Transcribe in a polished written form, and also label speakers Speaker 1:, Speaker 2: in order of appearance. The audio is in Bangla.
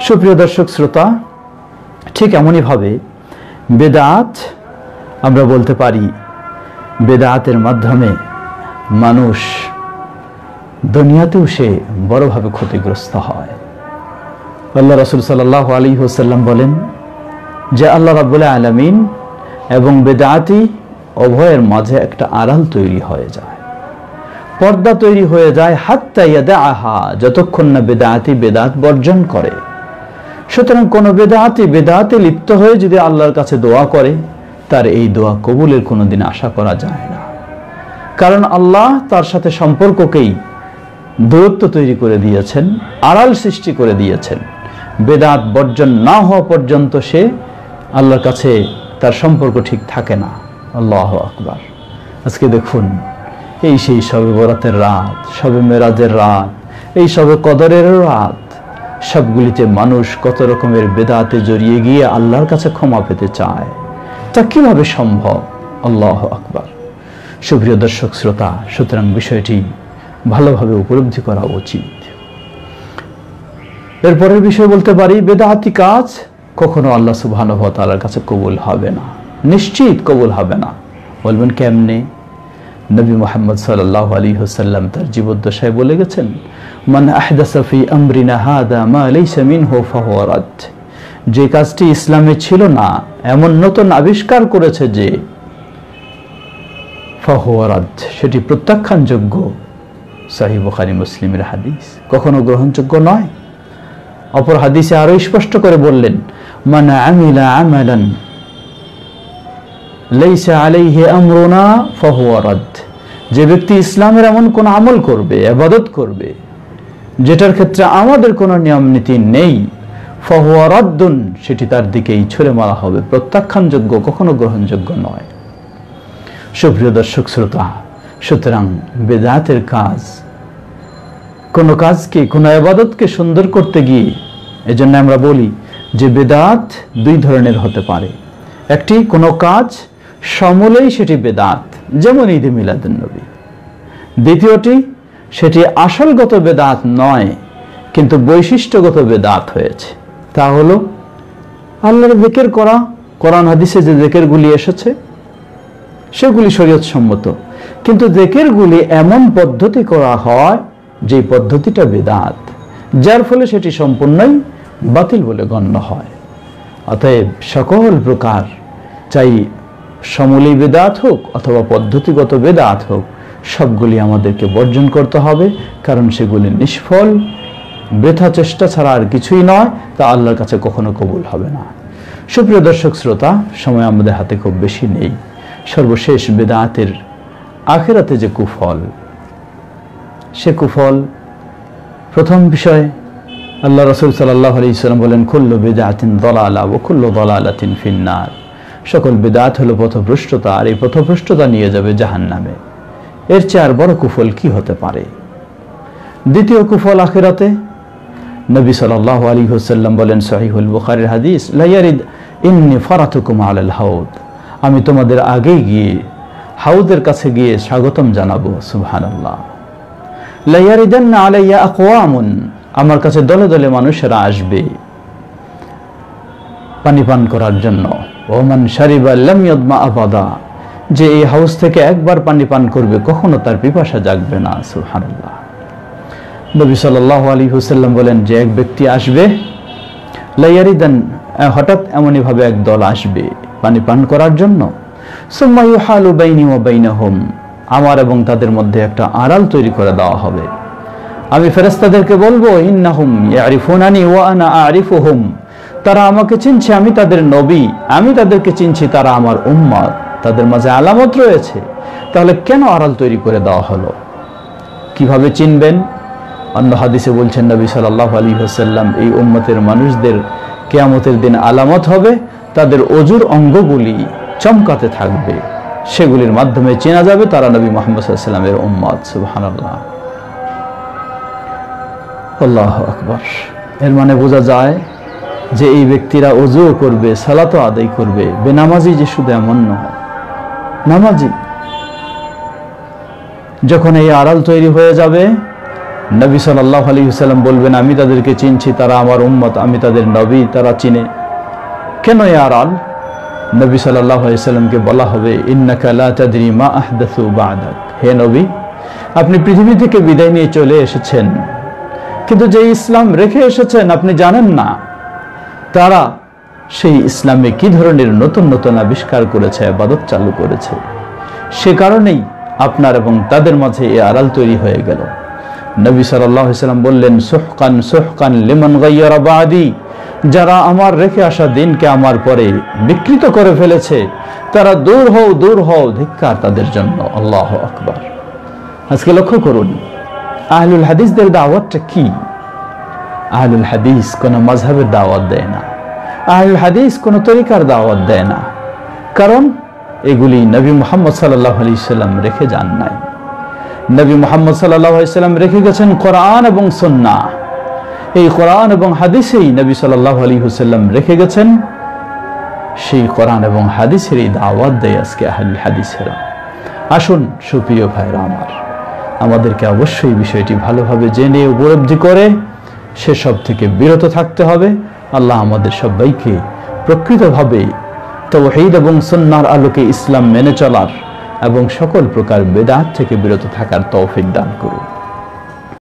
Speaker 1: সুপ্রিয় দর্শক শ্রোতা, ঠিক এমনই ভাবে বেদাত আমরা বলতে পারি, বেদাতের মাধ্যমে মানুষ দুনিয়াতেও সে বড়ভাবে ক্ষতিগ্রস্ত হয়। আল্লাহ রাসূল সাল্লাল্লাহু আলাইহি ওয়াসাল্লাম বলেন যে আল্লাহ রাব্বুল আলামিন এবং বেদাতি উভয়ের মাঝে একটা আড়াল তৈরি হয়ে যায়, পর্দা তৈরি হয়ে যায়, হাত্তা ইয়াদাআহা, যতক্ষণ না বেদাতি বেদাত বর্জন করে। সুতরাং কোন বেদাতি বেদাতে লিপ্ত হয়ে যদি আল্লাহর কাছে দোয়া করে, তার এই দোয়া কবুলের কোনোদিন আশা করা যায় না। কারণ আল্লাহ তার সাথে সম্পর্ককেই দূরত্ব তৈরি করে দিয়েছেন, আড়াল সৃষ্টি করে দিয়েছেন। বেদাত বর্জন না হওয়া পর্যন্ত সে আল্লাহর কাছে তার সম্পর্ক ঠিক থাকে না। আল্লাহু আকবার। আজকে দেখুন, এই সেই শবে বরাতের রাত, শবে মেরাজের রাত, এই শবে কদরের রাত, সবগুলিতে মানুষ কত রকমের বেদাতে জড়িয়ে গিয়ে আল্লাহর কাছে ক্ষমা পেতে চায়। তা কিভাবে সম্ভব? আল্লাহু আকবার। সুপ্রিয় দর্শক শ্রোতা, সুতরাং বিষয়টি ভালোভাবে উপলব্ধি করা উচিত। এরপরের বিষয় বলতে পারি, বেদাতি কাজ কখনো আল্লাহ সুবহানাহু ওয়া তাআলার কাছে কবুল হবে না, নিশ্চিত কবুল হবে না। বলবেন কেমনে? নবী মুহাম্মদ সাল্লাল্লাহু আলাইহি ওয়াসাল্লাম তার জীবদ্দশায় বলে গেছেন, মান আহদাসা ফি আমরিনা হাদা মা লাইসা মিনহু ফাহুয়া রাদ। যে কাজটি ইসলামে ছিল না, এমন নতুন আবিষ্কার করেছে যে, ফাহুয়া রাদ, সেটি প্রত্যাখ্যানযোগ্য। সহিহ বুখারী মুসলিমের হাদিস, কখনো গ্রহণযোগ্য নয়। অপর হাদিসে আরো স্পষ্ট করে বললেন, মান আমিলা আমালান লাইসা আলাইহি আমরুনা ফাহুয়া রাদ। যে ব্যক্তি ইসলামের এমন কোন আমল করবে, ইবাদত করবে, যেটার ক্ষেত্রে আমাদের কোনো নিয়ম নীতি নেই, ফাহুয়া রাদ্দুন, সেটি তার দিকেই ছুঁড়ে মারা হবে, প্রত্যাখ্যানযোগ্য, কখনো গ্রহণযোগ্য নয়। সুপ্রিয় দর্শক শ্রোতা, সুতরাং বেদাতের কাজ, কোন কাজকে, কোন ইবাদতকে সুন্দর করতে গিয়ে, এজন্য আমরা বলি যে বেদাত দুই ধরনের হতে পারে। একটি, কোন কাজ সমূলেই সেটি বেদাত, যেমন ঈদে মিলাদুন নবী। দ্বিতীয়টি, সেটি আসলগত বেদাত নয়, কিন্তু বৈশিষ্ট্যগত বেদাত হয়েছে। তা হলো আল্লাহর যিকির করা। কোরআন হাদিসে যে যিকিরগুলি এসেছে সেগুলি শরীয়ত সম্মত, কিন্তু যিকিরগুলি এমন পদ্ধতি করা হয় যে পদ্ধতিটা বেদাত, যার ফলে সেটি সম্পূর্ণই বাতিল বলে গণ্য হয়। অতএব সকল প্রকার, চাই সমূলী বেদাত হোক অথবা পদ্ধতিগত বেদাত হোক, সবগুলি আমাদেরকে বর্জন করতে হবে, কারণ সেগুলি নিষ্ফল, বৃথা চেষ্টা ছাড়া আর কিছুই নয়, তা আল্লাহর কাছে কখনো কবুল হবে না। সুপ্রিয় দর্শক শ্রোতা, সময় আমাদের হাতে খুব বেশি নেই। সর্বশেষ, বেদাতের আখিরাতে যে কুফল, সে কুফল, প্রথম বিষয়, আল্লাহ রাসূল সাল্লাল্লাহু আলাইহি ওয়াসাল্লাম বলেন, কুল্লু বিদআতিন দালালা ওয়া কুল্লু দালালাতিন ফিন্নার। সকল বিদআত হলো পথভ্রষ্টতা, আর এই পথভ্রষ্টতা নিয়ে যাবে জাহান্নামে। এর চেয়ে আর বড় কুফল কি হতে পারে? দ্বিতীয় কুফল আখিরাতে, নবী সাল্লাল্লাহু আলাইহি ওয়াসাল্লাম বলেন, সহিহুল বুখারীর হাদিস, লা ইয়ারিদ ইন্নী ফারাতুকুম আলাল হাউদ। আমি তোমাদের আগেই গিয়ে হাউদের কাছে গিয়ে স্বাগতম জানাবো। সুবহানাল্লাহ। লা ইয়ারিদান্না আলাইয়া আকওয়ামুন, আমার কাছে দলে দলে মানুষেরা আসবে পানি পান করার জন্য। ওমান শারিবা লাম ইয়াদমা আবাদা, যে এই হাউস থেকে একবার পানি পান করবে, কখনো তার পিপাসা জাগবে না। সুবহানাল্লাহ। নবী সাল্লাল্লাহু আলাইহি ওয়াসাল্লাম বলেন যে এক ব্যক্তি আসবে, লা ইয়ারিদান, হঠাৎ এমনই ভাবে এক দল আসবে পানি পান করার জন্য। সুম্মা ইউহালু বাইনি ওয়া বাইনাহুম, আমার এবং তাদের মধ্যে একটা আড়াল তৈরি করে দেওয়া হবে। আমি ফেরেশতাদেরকে বলবো, ইন্নাহুম ইয়ারিফুনানি ওয়া আনা আরিফুহুম, তারা আমাকে চিনছে, আমি তাদের নবী, আমি তাদেরকে চিনছি, তারা আমার উম্মত, তাদের মাঝে আলামত রয়েছে। তাহলে কেন আড়াল তৈরি করে দেওয়া হলো? কিভাবে চিনবেন? অন্য হাদিসে বলছেন নবী সাল্লাল্লাহু আলাইহি ওয়াসাল্লাম, এই উম্মতের মানুষদের কিয়ামতের দিন আলামত হবে, তাদের অজুর অঙ্গগুলি চমকাতে থাকবে, সেগুলির মাধ্যমে চেনা যাবে তারা নবী মুহাম্মদ সাল্লাল্লাহু আলাইহি ওয়াসাল্লামের উম্মত। সুবহানাল্লাহ, আল্লাহু আকবার। এর মানে বোঝা যায় যে এই ব্যক্তিরা ওযু করবে, সালাতও আদায় করবে, বেনামাজি যে শুধু এমন নয়, নামাজি। যখন এই আড়াল তৈরি হয়ে যাবে, নবী সাল্লাল্লাহু আলাইহি ওয়াসাল্লাম বলবেন আমি তাদেরকে চিনছি, তারা আমার উম্মত, আমি তাদের নবী, তারা চিনে। কেন এ আড়াল? নবী সাল্লাল্লাহু আলাইহি ওয়াসাল্লামকে বলা হবে ইন্নাকা লা তাদরি মা আহদাসু বা'দাক, হে নবী আপনি পৃথিবী থেকে বিদায় নিয়ে চলে এসেছেন, কিন্তু যে ইসলাম রেখে এসেছেন আপনি জানেন না তারা সেই ইসলামে কি ধরনের নতুন নতুন আবিষ্কার করেছে, ইবাদত চালু করেছে। সে কারণেই আপনার এবং তাদের মাঝে এই আড়াল তৈরি হয়ে গেল। নবী সাল্লাল্লাহু আলাইহি ওয়াসাল্লাম বললেন সুহকান সুহকান লিমান গায়্যারা বাদি, যারা আমার রেখে আসা দিনকে আমার পরে বিকৃত করে ফেলেছে তারা দূর হও, দূর হও, ধিক্কার তাদের জন্য। আল্লাহু আকবার। আজকে লক্ষ্য করুন আহলুল হাদিসদের দাওয়াতটা কি। আহলুল হাদিস কোন মাযহাবের দাওয়াত দেয় না, আহলুল হাদিস কোন তরিকার দাওয়াত দেয় না, কারণ এগুলি নবী মুহাম্মদ সাল্লাল্লাহু আলাইহি ওয়াসাল্লাম রেখে যান নাই। নবী মুহাম্মদ সাল্লাল্লাহু আলাইহি ওয়াসাল্লাম রেখে গেছেন কোরআন এবং সুন্নাহ। এই কোরআন এবং হাদিসেই নবী সাল্লাল্লাহু আলাইহি ওয়াসাল্লাম রেখে গেছেন, সেই কোরআন এবং হাদিসেরই দাওয়াত দেয় আজকে আহলুল হাদিসেরা। আসুন সুপ্রিয় ভাইরা আমার, আমাদেরকে অবশ্যই বিষয়টি ভালোভাবে জেনে উপলব্ধি করে সেসব থেকে বিরত থাকতে হবে। আল্লাহ আমাদের সবাইকে প্রকৃতভাবে তাওহীদ এবং সুন্নাহর আলোকে ইসলাম মেনে চলার এবং সকল প্রকার বেদাত থেকে বিরত থাকার তৌফিক দান করুন।